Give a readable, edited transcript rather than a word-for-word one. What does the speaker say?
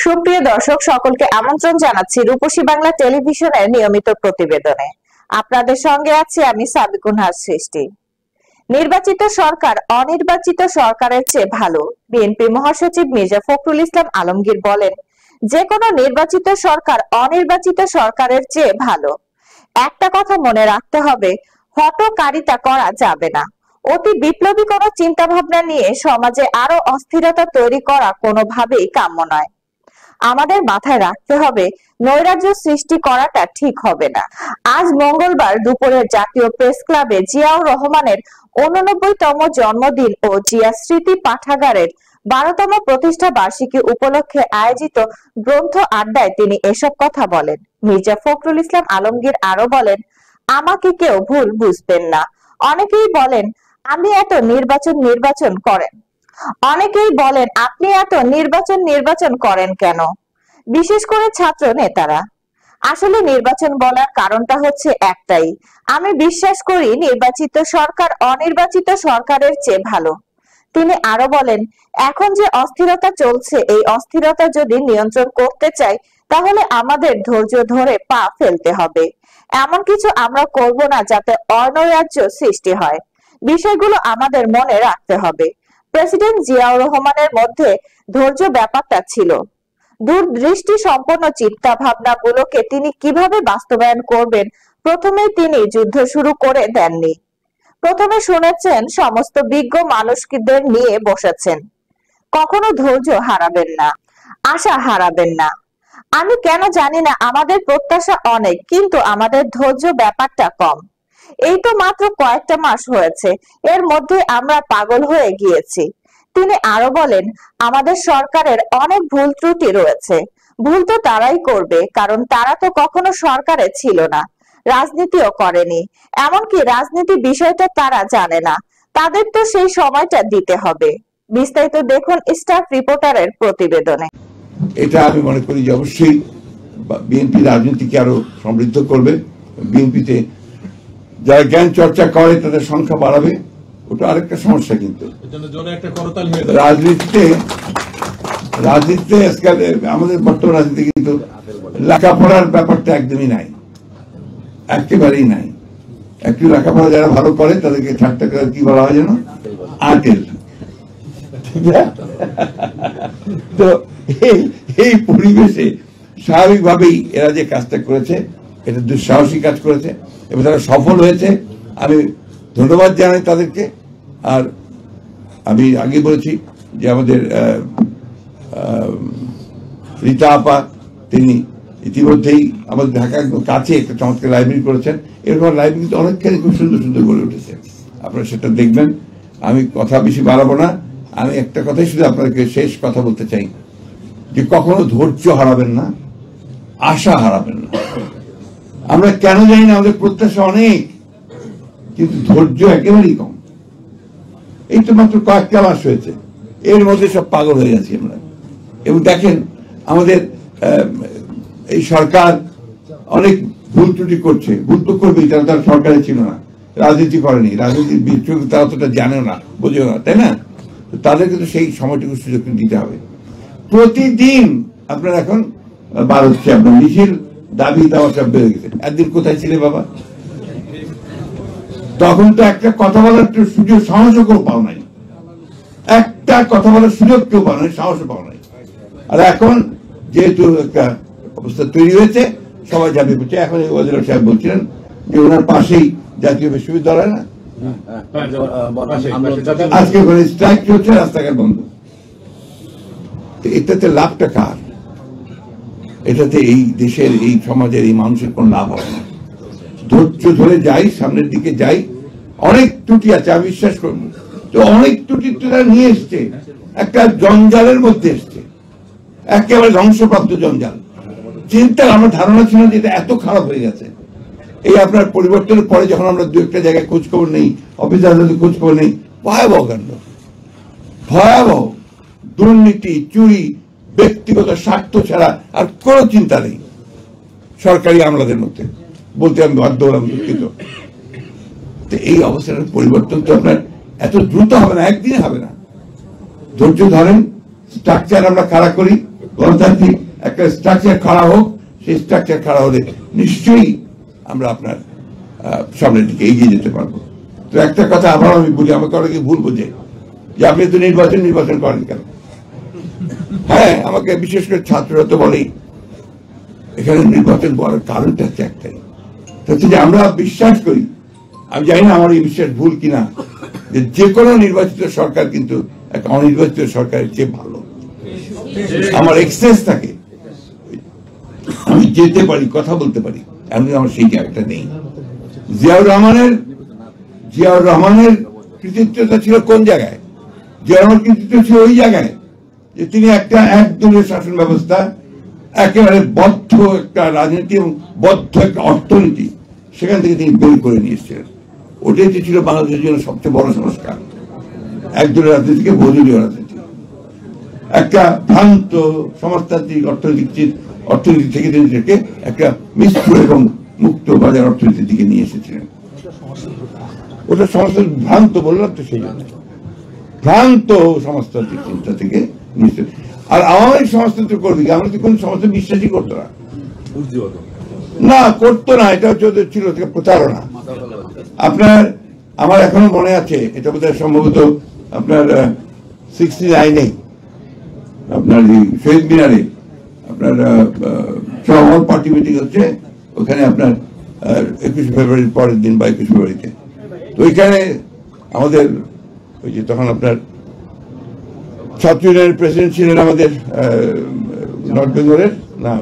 সুপ্রিয় দর্শক সকলকে আমন্ত্রণ জানাচ্ছি রূপসী বাংলা টেলিভিশনের নিয়মিত প্রতিবেদনে। আপনাদের সঙ্গে আছি আমি সাবিকুনহার সৃষ্টি। নির্বাচিত সরকার অনির্বাচিত সরকারের চেয়ে ভালো। বিএনপি মহাসচিব মির্জা ফখরুল ইসলাম আলমগীর বলেন, যে কোনো নির্বাচিত সরকার অনির্বাচিত সরকারের চেয়ে ভালো। একটা কথা মনে রাখতে হবে, হঠকারিতা করা যাবে না। অতি বিপ্লবী কোনো চিন্তা ভাবনা নিয়ে সমাজে আরো অস্থিরতা তৈরি করা কোনোভাবেই কাম্য নয়। আমাদের মাথায় রাখতে হবে, নৈরাজ্য সৃষ্টি করাটা ঠিক হবে না। আজ মঙ্গলবার দুপুরে জাতীয় প্রেস ক্লাবে জিয়াউর রহমানের 89তম জন্মদিন ও জিয়া স্মৃতি পাঠাগারের 12তম প্রতিষ্ঠা বার্ষিকী উপলক্ষে আয়োজিত গ্রন্থ আড্ডায় তিনি এসব কথা বলেন। মির্জা ফখরুল ইসলাম আলমগীর আরো বলেন, আমাকে কেউ ভুল বুঝবেন না। অনেকেই বলেন আমি এত নির্বাচন করেন। অনেকেই বলেন আপনি এত নির্বাচন করেন কেন, বিশেষ করে ছাত্র নেতারা। আসলে নির্বাচন বলার কারণটা হচ্ছে একটাই, আমি বিশ্বাস করি নির্বাচিত সরকার অনির্বাচিত সরকারের চেয়ে ভালো। তিনি আরো বলেন, এখন যে অস্থিরতা চলছে, এই অস্থিরতা যদি নিয়ন্ত্রণ করতে চাই তাহলে আমাদের ধৈর্য ধরে পা ফেলতে হবে। এমন কিছু আমরা করব না যাতে অনৈরাজ্য সৃষ্টি হয়। বিষয়গুলো আমাদের মনে রাখতে হবে। প্রেসিডেন্ট জিয়াউর রহমানের মধ্যে ধৈর্য ব্যাপারটা ছিল। দূরদৃষ্টি সম্পন্ন চিন্তা ভাবনা গুলোকে তিনি কিভাবে বাস্তবায়ন করবেন, প্রথমে তিনি যুদ্ধ শুরু করে দেননি। প্রথমে শুনেছেন, সমস্ত বিজ্ঞ মানুষদের নিয়ে বসেছেন। কখনো ধৈর্য হারাবেন না, আশা হারাবেন না। আমি কেন জানি না, আমাদের প্রত্যাশা অনেক, কিন্তু আমাদের ধৈর্য ব্যাপারটা কম। এই তো মাত্র কয়েকটা মাস হয়েছে, এর মধ্যে আমরা পাগল হয়ে গিয়েছি। তিনি আরো বলেন, আমাদের সরকারের অনেক ভুল ত্রুটি রয়েছে। ভুল তো তারাই করবে, কারণ তারা তো কখনো সরকারে ছিল না, রাজনীতিও করেনি, এমনকি রাজনীতি বিষয়টা তারা জানে না। তাদের তো সেই সময়টা দিতে হবে। বিস্তারিত দেখুন স্টাফ রিপোর্টারের প্রতিবেদনে। এটা আমি মনে করি যে অবশ্যই বিএনপি রাজনীতিকে আরো সমৃদ্ধ করবে। বিএনপিতে যারা জ্ঞান চর্চা করে তাদের সংখ্যা বাড়াবে, ওটা আরেকটা সমস্যা। কিন্তু রাজনীতিতে আজকাল আমাদের বর্তমান রাজনীতি কিন্তু লেখাপড়ার ব্যাপারটা একদমই নাই, একেবারেই নাই। একটু লেখাপড়া যারা ভালো করে তাদেরকে ঠাট্টা করে কি বলা হয় যেন, আটেল। তো এই পরিবেশে স্বাভাবিকভাবেই এরা যে কাজটা করেছে, এটা দুঃসাহসী কাজ করেছে এবং তারা সফল হয়েছে। আমি ধন্যবাদ জানাই তাদেরকে। আর আমি আগে বলেছি যে আমাদের রীতা আপা, তিনি ইতিমধ্যেই আমাদের ঢাকার কাছে একটা চমৎকার লাইব্রেরি করেছেন। এরকম লাইব্রেরি কিন্তু অনেকখানি খুব সুন্দর সুন্দর গড়ে উঠেছে, আপনারা সেটা দেখবেন। আমি কথা বেশি বাড়াবো না, আমি একটা কথাই শুধু আপনাদেরকে শেষ কথা বলতে চাই যে কখনো ধৈর্য হারাবেন না, আশা হারাবেন না। আমরা কেন জানি না, আমাদের প্রত্যাশা অনেক, কিন্তু ধৈর্য একেবারেই কম। এই তো মাত্র কয়েকটা মাস হয়েছে, এর মধ্যে সব পাগল হয়ে যাচ্ছি আমরা। এবং দেখেন, আমাদের এই সরকার অনেক ভুল ত্রুটি করছে। ভুল তো করবেই, তারা তার সরকারে ছিল না, রাজনীতি করেনি, রাজনীতির বিষয় তারা অতটা জানেও না, বোঝেও না, তাই না? তাদেরকে তো সেই সময়টুকু সুযোগ দিতে হবে। প্রতিদিন আপনার এখন বার হচ্ছে, আপনার মিছিল, দাবি দাওয়া সব বেড়ে গেছে। একদিন কোথায় ছিলে বাবা? তখন তো একটা কথা বলার সুযোগ, সাহসও কেউ পাও নাই, একটা কথা বলার সুযোগ কেউ পাও নাই, সাহসও পাও নাই। আর এখন যেহেতু একটা অবস্থা তৈরি হয়েছে, সবাই যাবে বলছে। এখন ওয়াজির সাহেব বলছিলেন যে ওনার পাশেই জাতীয় বিশ্ববিদ্যালয়, না আজকে ওখানে স্ট্রাইক চলছে, রাস্তাঘাট বন্ধ। এটাতে লাভটা কার? এটাতে এই দেশের, এই সমাজের, এই মানুষের কোন লাভ হবে না। ধৈর্য ধরে যাই, সামনের দিকে যাই। অনেক ত্রুটি আছে, আমি বিশ্বাস করব, তো অনেক ত্রুটি তারা নিয়ে এসছে, একটা জঞ্জালের মধ্যে এসছে, একেবারে ধ্বংসপ্রাপ্ত জঞ্জাল। চিন্তা, আমার ধারণা ছিল যে এটা এত খারাপ হয়ে গেছে। এই আপনার পরিবর্তনের পরে যখন আমরা দু একটা জায়গায় খোঁজ খবর নেই, অফিসার খোঁজ খবর নেই, ভয়াবহ কাণ্ড, ভয়াবহ দুর্নীতি, চুরি, ব্যক্তিগত স্বার্থ ছাড়া আর কোনো চিন্তা নেই সরকারি আমলাদের মধ্যে। বলতে আমি বাধ্য হলাম, দুঃখিত। তো এই অবস্থার পরিবর্তন তো আপনার এত দ্রুত হবে না, একদিনে হবে না। ধৈর্য ধরেন, স্ট্রাকচার আমরা খাড়া করি, গণতান্ত্রিক একটা স্ট্রাকচার খাড়া হোক, সেই স্ট্রাকচার খাড়া হলে নিশ্চয়ই আমরা আপনার সামনের দিকে এগিয়ে যেতে পারবো। তো একটা কথা আবার আমি বলি, আমাকে অনেকে ভুল বোঝে যে আপনি তো নির্বাচন করেন কেন। হ্যাঁ, আমাকে বিশেষ করে ছাত্ররা তো বলেই এখানে নির্বাচন করার কারণটা হচ্ছে একটাই, হচ্ছে যে আমরা বিশ্বাস করি, আমি জানি না আমার এই বিশ্বাস ভুল কিনা, যে কোনো নির্বাচিত সরকার কিন্তু একটা অনির্বাচিত সরকারের চেয়ে ভালো। আমার এক্সেস থাকে, আমি যেতে পারি, কথা বলতে পারি, এমন আমার সেই জায়গাটা নেই। জিয়াউর রহমানের কৃতিত্বটা ছিল কোন জায়গায়? জিয়াউর রহমানের কৃতিত্ব ছিল ওই জায়গায় যে তিনি একটা একদলীয় শাসন ব্যবস্থা, একেবারে বদ্ধ একটা রাজনীতি এবং বদ্ধ একটা অর্থনীতি, সেখান থেকে তিনি বের করে নিয়ে এসেছিলেন। ওটাই ছিল বাংলাদেশের জন্য সবচেয়ে বড় সংস্কার, একদলীয় রাজনীতিকে বহুদলীয় রাজনীতি, একটা ভ্রান্ত সমাজতান্ত্রিক অর্থনীতি থেকে তিনি একটা মিশ্র এবং মুক্ত বাজার অর্থনীতির দিকে নিয়ে এসেছিলেন। ওটা সমাজতান্ত্রিক ভ্রান্ত বললাম তো, সেই জন্য ভ্রান্ত সমাজতান্ত্রিক চিন্তা থেকে নিয়ে। আর আমাদের সমাজতন্ত্র করবে কি? আমরা তো কোন সমাজে বিশ্বাসই করতো না, করতো না। এটা হচ্ছে ওদের ছিল প্রচারণা। আমার এখনো মনে আছে, এটা বোধহয় সম্ভবত আপনার 69-এ আপনার শহীদ মিনারে আপনার সব পার্টি মিটিং হচ্ছে, ওখানে আপনার 21 ফেব্রুয়ারির পরের দিন বা 21 ফেব্রুয়ারিতে। তো ওইখানে আমাদের ওই যে তখন আপনার ছাত্র ইউনিয়নের প্রেসিডেন্ট ছিলেন আমাদের নর্থ বেঙ্গলের, না